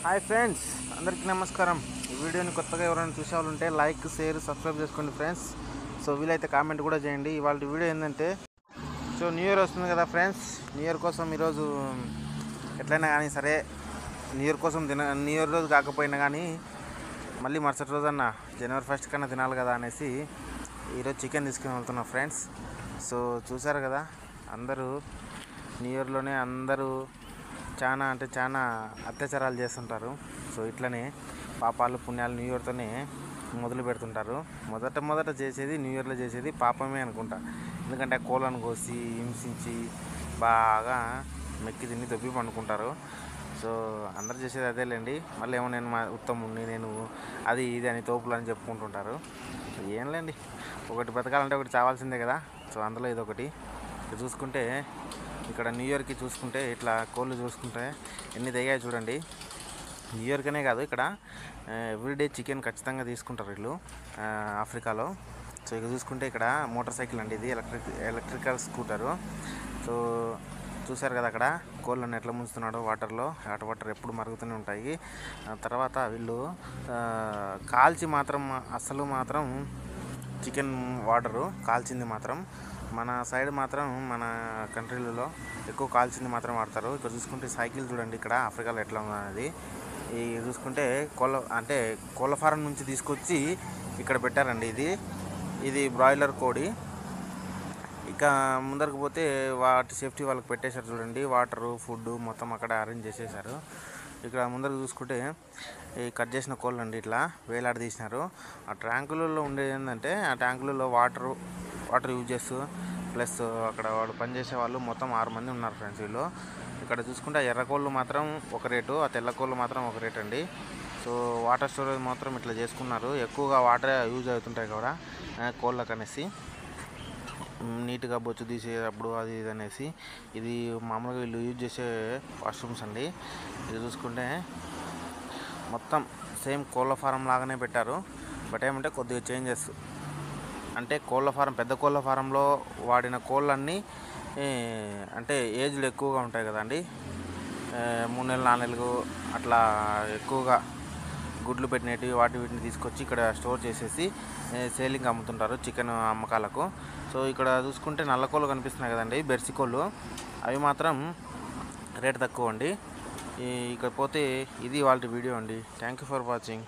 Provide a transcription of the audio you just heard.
Hi friends, అందరికీ నమస్కారం. ఈ వీడియోని కొత్తగా ఎవరైనా చూసే వాళ్ళు ఉంటే లైక్, షేర్, సబ్స్క్రైబ్ చేసుకోండి ఫ్రెండ్స్. సో వీలైతే కామెంట్ కూడా చేయండి. ఇవాళ వీడియో ఏంటంటే, న్యూ ఇయర్ వస్తుంది కదా ఫ్రెండ్స్. న్యూ ఇయర్ కోసం ఈరోజు ఎట్లయినా కానీ సరే, న్యూ ఇయర్ కోసం న్యూ ఇయర్ రోజు కాకపోయినా కానీ మళ్ళీ మరుసటి రోజన్న జనవరి 1 కన్నా తినాలి కదా అనేసి ఈరోజు చికెన్ తీసుకుని వెళ్తున్నాం ఫ్రెండ్స్. సో చూసారు కదా, అందరూ న్యూ ఇయర్లోనే అందరూ చాలా అత్యాచారాలు చేస్తుంటారు. సో ఇట్లనే పాపాలు పుణ్యాలు న్యూ ఇయర్తోనే మొదలు పెడుతుంటారు. మొదట చేసేది న్యూ ఇయర్లో చేసేది పాపమే అనుకుంటా. ఎందుకంటే కోళ్ళను కోసి హింసించి బాగా మెక్కి తిని దొబ్బి పండుకుంటారు. సో అందరు చేసేది అదేలేండి. మళ్ళీ ఏమో నేను మా ఉత్తముడిని, నేను అది ఇది అని తోపులు అని చెప్పుకుంటుంటారు. ఏంలేండి, ఒకటి బతకాలంటే ఒకటి చావాల్సిందే కదా. సో అందులో ఇదొకటి. చూసుకుంటే ఇక్కడ న్యూ ఇయర్కి చూసుకుంటే ఇట్లా కోళ్ళు చూసుకుంటే ఎన్ని తెగాయి చూడండి. న్యూ ఇయర్కనే కాదు, ఇక్కడ ఎవ్రీడే చికెన్ ఖచ్చితంగా తీసుకుంటారు వీళ్ళు ఆఫ్రికాలో. సో ఇక చూసుకుంటే ఇక్కడ మోటార్ సైకిల్ అండి, ఇది ఎలక్ట్రికల్ స్కూటరు. సో చూసారు కదా అక్కడ కోళ్ళని ఎట్లా ముంచుతున్నాడో వాటర్లో. వాటర్ ఎప్పుడు మరుగుతూనే ఉంటాయి. తర్వాత వీళ్ళు కాల్చి మాత్రం చికెన్ వాటరు కాల్చింది మాత్రం మన సైడ్ మాత్రం మన కంట్రీలలో ఎక్కువ కాల్చింది మాత్రం వాడతారు. ఇక్కడ చూసుకుంటే సైకిల్ చూడండి ఇక్కడ ఆఫ్రికాలో ఎట్లా ఉన్నది. ఈ చూసుకుంటే కోళ్ళ ఫారం నుంచి తీసుకొచ్చి ఇక్కడ పెట్టారండి. ఇది బ్రాయిలర్ కోడి. ఇక ముందరకు పోతే వాటి సేఫ్టీ వాళ్ళకి పెట్టేశారు చూడండి. వాటరు, ఫుడ్ మొత్తం అక్కడ అరేంజ్ చేసేసారు. ఇక్కడ ముందరకు చూసుకుంటే ఈ కట్ చేసిన కోళ్ళు అండి ఇట్లా వేలాడదీసినారు. ఆ ట్యాంకులలో ఉండేది ఏంటంటే, ఆ ట్యాంకులలో వాటర్ యూజ్ చేస్తూ ప్లస్ అక్కడ వాడు పనిచేసే వాళ్ళు మొత్తం 6 మంది ఉన్నారు ఫ్రెండ్స్ వీళ్ళు. ఇక్కడ చూసుకుంటే ఆ ఎర్రకోళ్ళు మాత్రం ఒక రేటు, ఆ తెల్లకోళ్ళు మాత్రం ఒక రేట్ అండి. సో వాటర్ స్టోరేజ్ మాత్రం ఇట్లా చేసుకున్నారు. ఎక్కువగా వాటర్ యూజ్ అవుతుంటాయి కూడా కోళ్ళకు అనేసి, నీట్గా బొచ్చు తీసేటప్పుడు అది ఇది అనేసి. ఇది మామూలుగా వీళ్ళు యూజ్ చేసే వాష్రూమ్స్ అండి. ఇది చూసుకుంటే మొత్తం సేమ్ కోళ్ళ ఫారం లాగానే పెట్టారు. బట్ ఏమంటే కొద్దిగా చేంజెస్ అంటే పెద్ద కోళ్ళ ఫారంలో వాడిన కోళ్ళన్నీ అంటే ఏజ్లు ఎక్కువగా ఉంటాయి కదండి. 3 నెలలు 4 నెలలు అట్లా ఎక్కువగా గుడ్లు పెట్టినవి వీటిని తీసుకొచ్చి ఇక్కడ స్టోర్ చేసేసి సేలింగ్ అమ్ముతుంటారు చికెన్ అమ్మకాలకు. సో ఇక్కడ చూసుకుంటే నల్ల కోళ్ళు కనిపిస్తున్నాయి కదండి, బెర్సి కోళ్ళు. అవి మాత్రం రేట్ తక్కువ అండి. ఇకపోతే ఇది వాళ్ళ వీడియో అండి. Thank you for watching.